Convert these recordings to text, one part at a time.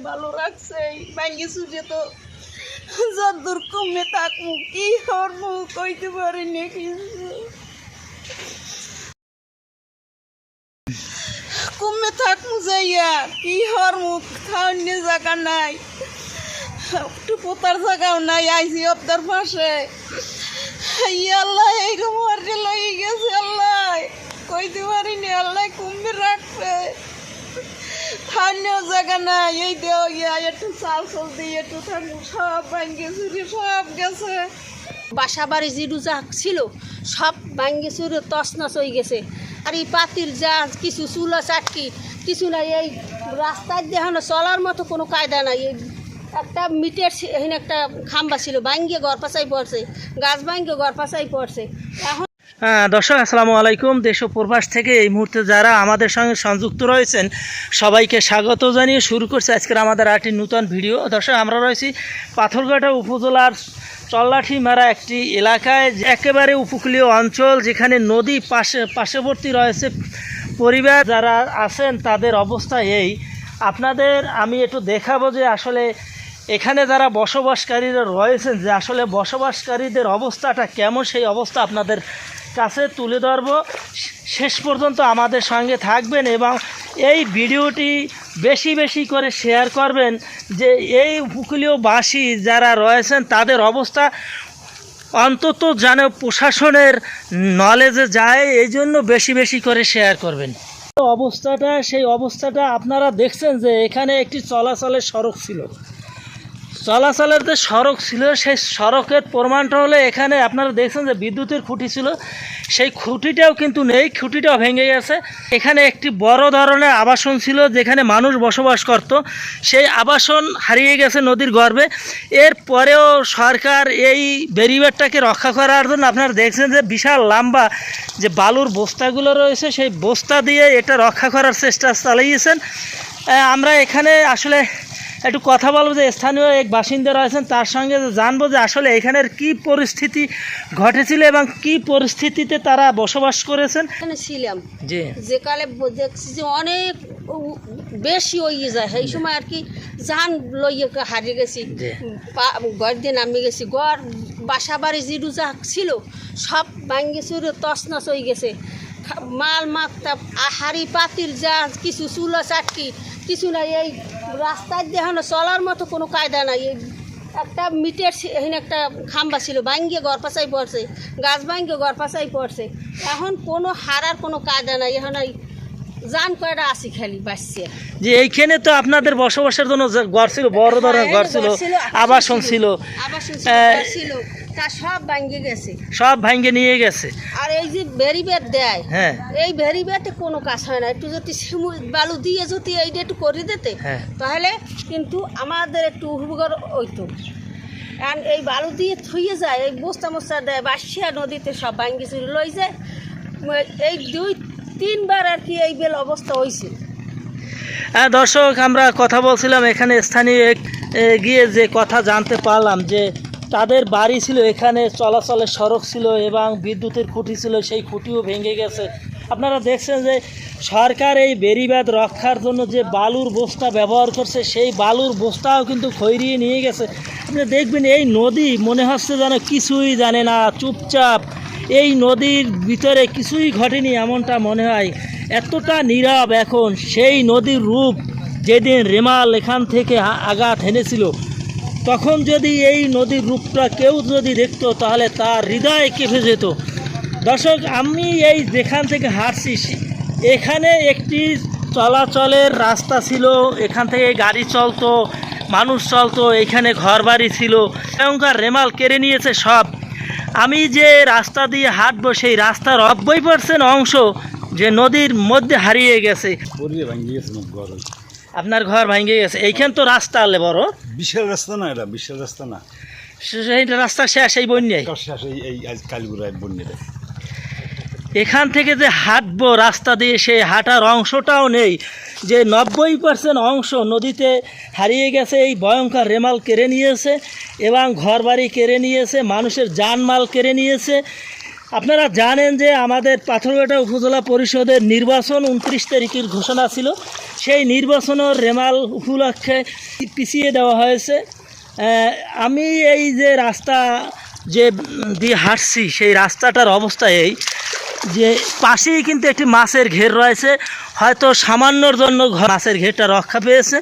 ভালো রাখছে ভাঙ্গি চুরে তো যদ্দূর কমে থাকবো কি করবো কইতে পারিনি কিছু কমে থাকবো যাইয়া কি হরমু খাওয়ার জায়গা নাই একটু পোতার জায়গাও নাই আইসি আপনার পাশে আল্লাহ এইরকম হারে লই গেছে আল্লাহ কইতে পারিনি আল্লাহ কমবে রাখবে খাওয়ার জায়গা নাই এই দেও ইয়া একটু চাল চাল দিয়ে একটু থাকবো সব ভাঙ্গে চুরি সব গেছে বাসা বাড়ি জিরু যা ছিল সব ভাঙ্গে চুরে তছনছ হয়ে গেছে আর এই পাতির যা কিছু চুলো চাটকি কিছু নাই এই রাস্তায় দেখানো চলার মতো কোনো কায়দা নাই এই একটা মিটের এখানে একটা খাম্বা ছিল ভাঙ্গে ঘর পাশাই পড়ছে গাছ ভাঙ্গে ঘর পাশাই পড়ছে এখন দর্শক আসসালামু আলাইকুম। দেশ ও প্রবাস থেকে এই মুহূর্তে যারা আমাদের সঙ্গে সংযুক্ত রয়েছেন সবাইকে স্বাগত জানিয়ে শুরু করছে আজকের আমাদের আরেকটি নতুন ভিডিও। দর্শক আমরা রয়েছি পাথরঘাটা উপজেলার চল্লাঠিমারা একটি এলাকায়, একেবারে উপকূলীয় অঞ্চল, যেখানে নদী পার্শ্ববর্তী রয়েছে পরিবার যারা আছেন তাদের অবস্থা এই। আপনাদের আমি একটু দেখাবো যে আসলে এখানে যারা বসবাসকারীরা রয়েছেন যে আসলে বসবাসকারীদের অবস্থাটা কেমন, সেই অবস্থা আপনাদের কাছে তুলে ধরবো। শেষ পর্যন্ত আমাদের সঙ্গে থাকবেন এবং এই ভিডিওটি বেশি বেশি করে শেয়ার করবেন, যে এই উপকূলীয়বাসী যারা রয়েছেন তাদের অবস্থা অন্তত যেন প্রশাসনের নলেজে যায়, এই জন্য বেশি বেশি করে শেয়ার করবেন। সেই অবস্থাটা আপনারা দেখছেন যে এখানে একটি চলাচলের সড়ক ছিল, চলাচলের যে সড়ক ছিল সেই সড়কের প্রমাণটা হলে এখানে আপনারা দেখছেন যে বিদ্যুতের খুঁটি ছিল, সেই খুঁটিটাও কিন্তু নেই, খুঁটিটাও ভেঙে গেছে। এখানে একটি বড় ধরনের আবাসন ছিল যেখানে মানুষ বসবাস করত, সেই আবাসন হারিয়ে গেছে নদীর গর্ভে। এরপরেও সরকার এই ব্যারিকেডটাকে রক্ষা করার জন্য আপনারা দেখছেন যে বিশাল লম্বা যে বালুর বস্তাগুলো রয়েছে সেই বস্তা দিয়ে এটা রক্ষা করার চেষ্টা চালিয়েছেন। আমরা এখানে আসলে একটু কথা বলবো যে স্থানীয় এক বাসিন্দা রয়েছেন, তার সঙ্গে জানবো যে আসলে এখানের কি পরিস্থিতি ঘটেছিল এবং কি পরিস্থিতিতে তারা বসবাস করেছেন। এখানে ছিলাম জি, যে কালে দেখছি যে অনেক বেশি হয়ে যায়, সেই সময় আর কি জান লইয়ে হারিয়ে গেছি, ঘর দিয়ে নামিয়ে গেছি, ঘর বাসা বাড়ি জিরু যা ছিল সব ভাঙ্গে চুরে তছনছ হয়ে গেছে। মাল মাত্তা হাড়ি পাতির যা কিছু চুলো চাটকি কিছু নাই, এই রাস্তায় দেখানো চলার মতো কোনো কায়দা নাই। এই একটা মিটের এখানে একটা খাম্বা ছিল ভাঙ্গে ঘর পাশাই পড়ছে, গাছ ভাঙ্গে ঘর পাশাই পড়ছে। এখন কোনো হারার কোনো কায়দা নাই, এখন এই জান কয়টা আসি খালি বাঁচছে। যে এইখানে তো আপনাদের বসবাসের জন্য ঘর ছিল, বড় ধরনের ঘর ছিল, আবাসন ছিল, ছিল, তা সব ভাঙ্গে গেছে, সব ভাঙ্গে নিয়ে গেছে। আর এই যে ব্যারিকেড দেয়, হ্যাঁ, এই ব্যারিকেডে কোনো কাজ হয় না। একটু যদি বালু দিয়ে যদি এইটা একটু করে দিতে তাহলে কিন্তু আমাদের একটু উপকার হইতো। আর এই বালু দিয়ে থুয়ে যায়, এই বস্তা মস্তা দেয়, বাসিয়া নদীতে সব ভাঙ্গে চুরি লই যায়। এই 2-3 বার আর কি এই বেল অবস্থা হয়েছে। হ্যাঁ দর্শক, আমরা কথা বলছিলাম এখানে স্থানীয় গিয়ে যে কথা জানতে পারলাম যে তাদের বাড়ি ছিল এখানে, চলাচলের সড়ক ছিল এবং বিদ্যুতের খুঁটি ছিল, সেই খুঁটিও ভেঙে গেছে। আপনারা দেখছেন যে সরকার এই বেড়িবাঁধ রক্ষার জন্য যে বালুর বস্তা ব্যবহার করছে সেই বালুর বস্তাও কিন্তু খৈরিয়ে নিয়ে গেছে। আপনি দেখবেন এই নদী মনে হচ্ছে যেন কিছুই জানে না, চুপচাপ, এই নদীর ভিতরে কিছুই ঘটেনি এমনটা মনে হয়, এতটা নীরব এখন। সেই নদীর রূপ যেদিন রেমাল এখান থেকে আঘাত হেনেছিল, তখন যদি এই নদীর রূপটা কেউ যদি দেখতো তাহলে তার হৃদয় কেঁপে যেত। দর্শক, আমি এই যেখান থেকে হাঁটছি এখানে একটি চলাচলের রাস্তা ছিল, এখান থেকে গাড়ি চলতো, মানুষ চলতো, এখানে ঘরবাড়ি ছিল, ভয়ঙ্কর রেমাল কেড়ে নিয়েছে সব। আমি যে রাস্তা দিয়ে হাঁটবো সেই রাস্তার 90% অংশ যে নদীর মধ্যে হারিয়ে গেছে। আপনার ঘর ভেঙে গেছে, এইখান তো রাস্তা হলে বড় বিশাল রাস্তা না, এটা বিশাল রাস্তা না, সেই রাস্তা শেষ এই বন্যায়, এখান থেকে যে হাঁটবো রাস্তা দিয়ে সেই হাঁটার অংশটাও নেই, যে 90% অংশ নদীতে হারিয়ে গেছে। এই ভয়ঙ্কর রেমাল কেড়ে নিয়েছে এবং ঘরবাড়ি কেড়ে নিয়েছে, মানুষের জানমাল কেড়ে নিয়েছে। আপনারা জানেন যে আমাদের পাথরঘাটা উপজেলা পরিষদের নির্বাচন 29 তারিখের ঘোষণা ছিল। সেই নির্বাচনের রেমাল উপলক্ষে পিছিয়ে দেওয়া হয়েছে। আমি এই যে রাস্তা যে দিয়ে হাঁটছি, সেই রাস্তাটার অবস্থা এই যে পাশেই কিন্তু একটি মাছের ঘের রয়েছে। হয়তো সামান্যর জন্য মাছের ঘেরটা রক্ষা পেয়েছে।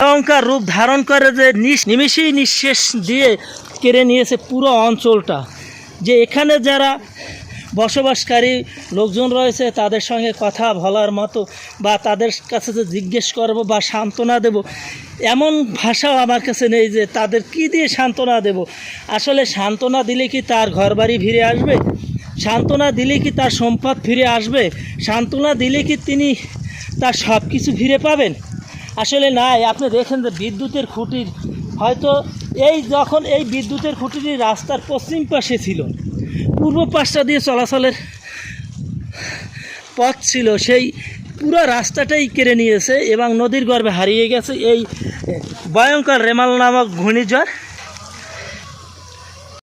ভয়ঙ্কর রূপ ধারণ করে যে নিমেষেই নিঃশেষ দিয়ে কেড়ে নিয়েছে পুরো অঞ্চলটা। যে এখানে যারা বসবাসকারী লোকজন রয়েছে তাদের সঙ্গে কথা বলার মতো বা তাদের কাছে যে জিজ্ঞেস করব বা সান্ত্বনা দেব, এমন ভাষাও আমার কাছে নেই যে তাদের কি দিয়ে সান্ত্বনা দেব। আসলে সান্ত্বনা দিলে কি তার ঘরবাড়ি ফিরে আসবে? সান্ত্বনা দিলে কি তার সম্পদ ফিরে আসবে? সান্ত্বনা দিলে কি তিনি তার সব কিছু ফিরে পাবেন? আসলে নাই। আপনি দেখেন যে বিদ্যুতের খুঁটির হয়তো যখন এই বিদ্যুতের খুঁটিটি রাস্তার পশ্চিম পাশে ছিল, পূর্ব পাশটা দিয়ে চলাচলের পথ ছিল, সেই পুরো রাস্তাটাই কেড়ে নিয়েছে এবং নদীর গর্ভে হারিয়ে গেছে এই ভয়ঙ্কর রেমাল নামক ঘূর্ণিঝড়।